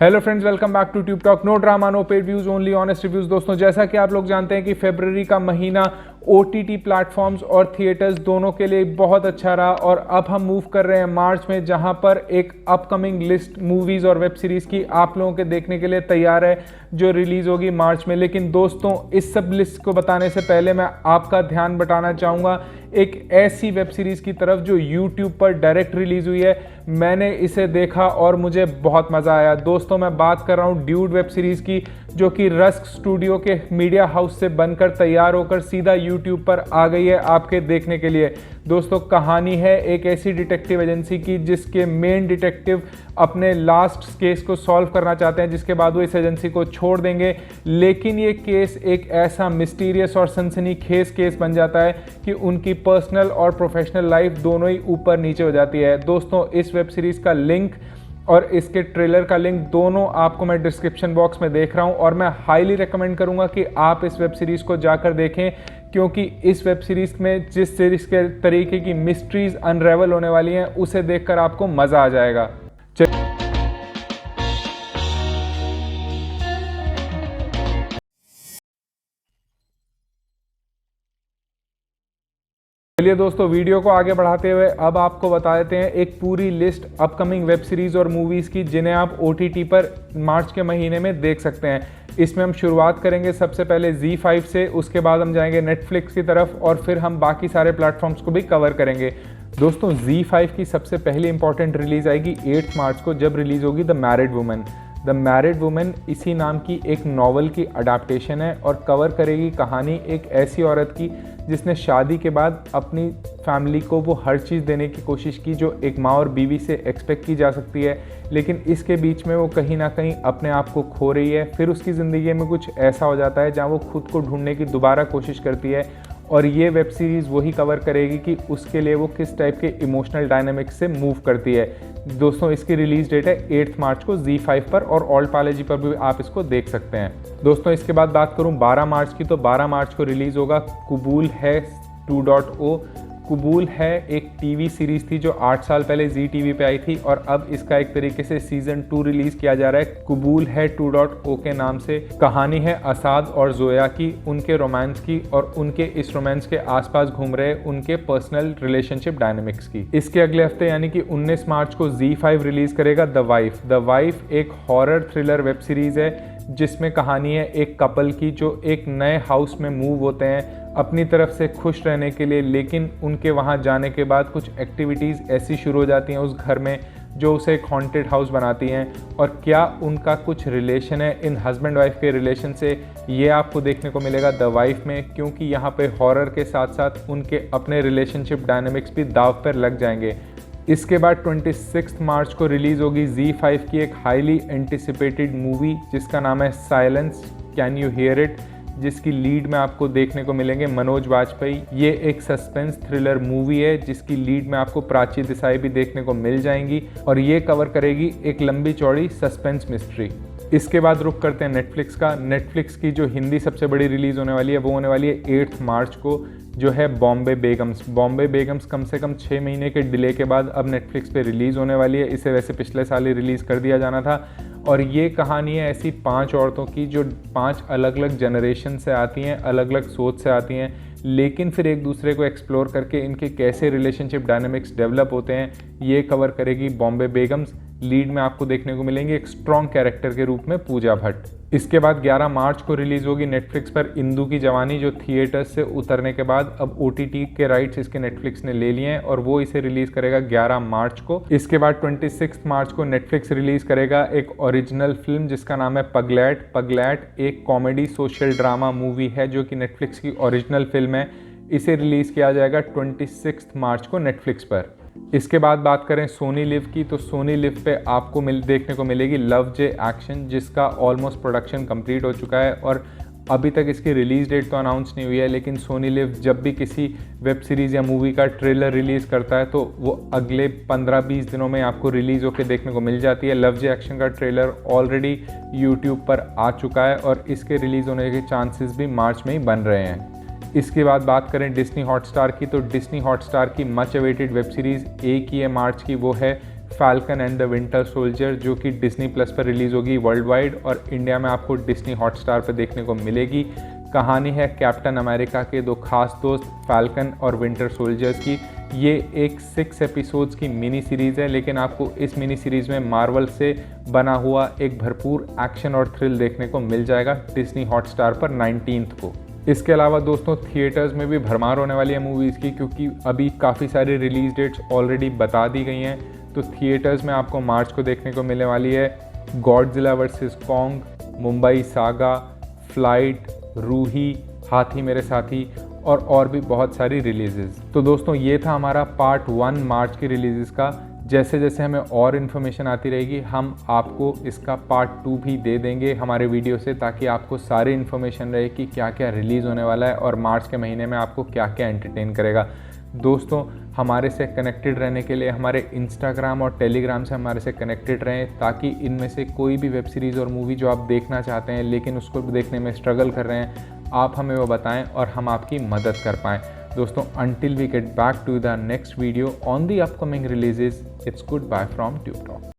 Hello friends, welcome back to Tube Talk. No drama, no paid views, only honest reviews. दोस्तों, जैसा कि आप लोग जानते हैं कि फरवरी का महीना OTT प्लेटफॉर्म्स और थिएटर्स दोनों के लिए बहुत अच्छा रहा और अब हम मूव कर रहे हैं मार्च में, जहां पर एक अपकमिंग लिस्ट मूवीज और वेब सीरीज की आप लोगों के देखने के लिए तैयार है जो रिलीज होगी मार्च में। लेकिन दोस्तों, इस सब लिस्ट को बताने से पहले मैं आपका ध्यान बटाना चाहूँगा एक ऐसी वेब सीरीज की तरफ जो YouTube पर डायरेक्ट रिलीज हुई है। मैंने इसे देखा और मुझे बहुत मज़ा आया। दोस्तों, मैं बात कर रहा हूँ ड्यूड वेब सीरीज की, जो कि रस्क स्टूडियो के मीडिया हाउस से बनकर तैयार होकर सीधा YouTube पर आ गई है आपके देखने के लिए। दोस्तों, कहानी है एक ऐसी डिटेक्टिव एजेंसी की जिसके मेन डिटेक्टिव अपने लास्ट केस को सॉल्व करना चाहते हैं, जिसके बाद वो इस एजेंसी को छोड़ देंगे। लेकिन ये केस एक ऐसा मिस्टीरियस और सनसनीखेज केस बन जाता है कि उनकी पर्सनल और प्रोफेशनल लाइफ दोनों ही ऊपर नीचे हो जाती है। दोस्तों, इस वेब सीरीज का लिंक और इसके ट्रेलर का लिंक दोनों आपको मैं डिस्क्रिप्शन बॉक्स में देख रहा हूं और मैं हाईली रेकमेंड करूंगा कि आप इस वेब सीरीज को जाकर देखें, क्योंकि इस वेब सीरीज में जिस सीरीज के तरीके की मिस्ट्रीज अनरेवल होने वाली हैं उसे देखकर आपको मजा आ जाएगा। चलिए दोस्तों, वीडियो को आगे बढ़ाते हुए अब आपको बता देते हैं एक पूरी लिस्ट अपकमिंग वेब सीरीज और मूवीज की जिन्हें आप OTT पर मार्च के महीने में देख सकते हैं। इसमें हम शुरुआत करेंगे सबसे पहले ZEE5 से, उसके बाद हम जाएंगे नेटफ्लिक्स की तरफ और फिर हम बाकी सारे प्लेटफॉर्म्स को भी कवर करेंगे। दोस्तों, ZEE5 की सबसे पहली इंपॉर्टेंट रिलीज आएगी 8 मार्च को, जब रिलीज होगी the married woman. The married woman इसी नाम की एक नॉवल की अडाप्टेशन है और कवर करेगी कहानी एक ऐसी औरत की जिसने शादी के बाद अपनी फैमिली को वो हर चीज़ देने की कोशिश की जो एक माँ और बीवी से एक्सपेक्ट की जा सकती है, लेकिन इसके बीच में वो कहीं ना कहीं अपने आप को खो रही है। फिर उसकी ज़िंदगी में कुछ ऐसा हो जाता है जहाँ वो खुद को ढूंढने की दोबारा कोशिश करती है और ये वेब सीरीज़ वही कवर करेगी कि उसके लिए वो किस टाइप के इमोशनल डायनामिक्स से मूव करती है। दोस्तों, इसकी रिलीज डेट है 8 मार्च को ZEE5 पर और ऑल पालेजी पर भी आप इसको देख सकते हैं। दोस्तों, इसके बाद बात करूं 12 मार्च की, तो 12 मार्च को रिलीज होगा कुबूल है 2.0। कुबूल है एक टीवी सीरीज थी जो 8 साल पहले ZEE पे आई थी और अब इसका एक तरीके से सीजन 2 रिलीज किया जा रहा है कुबूल है 2.0 के नाम से। कहानी है असाद और जोया की, उनके रोमांस की और उनके इस रोमांस के आसपास घूम रहे उनके पर्सनल रिलेशनशिप डायनामिक्स की। इसके अगले हफ्ते यानी कि 19 मार्च को ZEE5 रिलीज करेगा द वाइफ। द वाइफ एक हॉरर थ्रिलर वेब सीरीज है जिसमें कहानी है एक कपल की जो एक नए हाउस में मूव होते हैं अपनी तरफ से खुश रहने के लिए, लेकिन उनके वहाँ जाने के बाद कुछ एक्टिविटीज़ ऐसी शुरू हो जाती हैं उस घर में जो उसे एक हॉन्टेड हाउस बनाती हैं। और क्या उनका कुछ रिलेशन है इन हस्बैंड वाइफ के रिलेशन से, ये आपको देखने को मिलेगा द वाइफ में, क्योंकि यहाँ पे हॉरर के साथ साथ उनके अपने रिलेशनशिप डायनामिक्स भी दाव पर लग जाएंगे। इसके बाद 26 मार्च को रिलीज़ होगी ZEE5 की एक हाईली एंटिसिपेटेड मूवी जिसका नाम है silence can you here it, जिसकी लीड में आपको देखने को मिलेंगे मनोज वाजपेयी। ये एक सस्पेंस थ्रिलर मूवी है जिसकी लीड में आपको प्राची देसाई भी देखने को मिल जाएंगी और ये कवर करेगी एक लंबी चौड़ी सस्पेंस मिस्ट्री। इसके बाद रुक करते हैं नेटफ्लिक्स का। नेटफ्लिक्स की जो हिंदी सबसे बड़ी रिलीज़ होने वाली है वो होने वाली है 8 मार्च को, जो है बॉम्बे बेगम्स। बॉम्बे बेगम्स कम से कम 6 महीने के डिले के बाद अब नेटफ्लिक्स पे रिलीज़ होने वाली है। इसे वैसे पिछले साल ही रिलीज़ कर दिया जाना था और ये कहानी है ऐसी 5 औरतों की जो 5 अलग अलग जनरेशन से आती हैं, अलग अलग सोच से आती हैं, लेकिन फिर एक दूसरे को एक्सप्लोर करके इनके कैसे रिलेशनशिप डायनामिक्स डेवलप होते हैं ये कवर करेगी बॉम्बे बेगम्स। लीड में आपको देखने को मिलेंगे एक स्ट्रॉन्ग कैरेक्टर के रूप में पूजा भट्ट। इसके बाद 11 मार्च को रिलीज़ होगी नेटफ्लिक्स पर इंदू की जवानी, जो थिएटर्स से उतरने के बाद अब OTT के राइट्स इसके नेटफ्लिक्स ने ले लिए हैं और वो इसे रिलीज़ करेगा 11 मार्च को। इसके बाद 26 मार्च को नेटफ्लिक्स रिलीज़ करेगा एक ओरिजिनल फिल्म जिसका नाम है पगलैट। पगलैट एक कॉमेडी सोशल ड्रामा मूवी है जो कि नेटफ्लिक्स की ओरिजिनल फिल्म है। इसे रिलीज़ किया जाएगा 26 मार्च को नेटफ्लिक्स पर। इसके बाद बात करें सोनी लिव की, तो सोनी लिव पे आपको देखने को मिलेगी लव जे एक्शन, जिसका ऑलमोस्ट प्रोडक्शन कंप्लीट हो चुका है और अभी तक इसकी रिलीज़ डेट तो अनाउंस नहीं हुई है। लेकिन सोनी लिव जब भी किसी वेब सीरीज़ या मूवी का ट्रेलर रिलीज़ करता है तो वो अगले 15-20 दिनों में आपको रिलीज़ होकर देखने को मिल जाती है। लव जे एक्शन का ट्रेलर ऑलरेडी YouTube पर आ चुका है और इसके रिलीज़ होने के चांसेस भी मार्च में ही बन रहे हैं। इसके बाद बात करें डिस्नी हॉटस्टार की, तो डिस्नी हॉटस्टार की मच अवेटेड वेब सीरीज़ एक ही है मार्च की, वो है falcon and the winter soldier, जो कि डिस्नी प्लस पर रिलीज़ होगी वर्ल्ड वाइड और इंडिया में आपको डिस्नी हॉटस्टार पर देखने को मिलेगी। कहानी है कैप्टन अमेरिका के दो खास दोस्त फाल्कन और विंटर सोल्जर्स की। ये एक 6 एपिसोड्स की मिनी सीरीज़ है, लेकिन आपको इस मिनी सीरीज़ में मार्वल से बना हुआ एक भरपूर एक्शन और थ्रिल देखने को मिल जाएगा डिस्नी हॉटस्टार पर 19 को। इसके अलावा दोस्तों थिएटर्स में भी भरमार होने वाली है मूवीज़ की, क्योंकि अभी काफ़ी सारी रिलीज़ डेट्स ऑलरेडी बता दी गई हैं। तो थिएटर्स में आपको मार्च को देखने को मिलने वाली है Godzilla versus Kong, Mumbai saga, flight, Roohi, Haathi Mere साथी और भी बहुत सारी रिलीजेस। तो दोस्तों ये था हमारा पार्ट 1 मार्च की रिलीजेस का। जैसे जैसे हमें और इन्फॉर्मेशन आती रहेगी हम आपको इसका पार्ट 2 भी दे देंगे हमारे वीडियो से, ताकि आपको सारी इन्फॉर्मेशन रहे कि क्या क्या रिलीज़ होने वाला है और मार्च के महीने में आपको क्या क्या एंटरटेन करेगा। दोस्तों हमारे से कनेक्टेड रहने के लिए हमारे इंस्टाग्राम और टेलीग्राम से हमारे से कनेक्टेड रहें, ताकि इनमें से कोई भी वेब सीरीज़ और मूवी जो आप देखना चाहते हैं लेकिन उसको देखने में स्ट्रगल कर रहे हैं, आप हमें वो बताएं और हम आपकी मदद कर पाएँ। दोस्तों until we get back to the next video on the upcoming releases, it's goodbye from Tube Talk.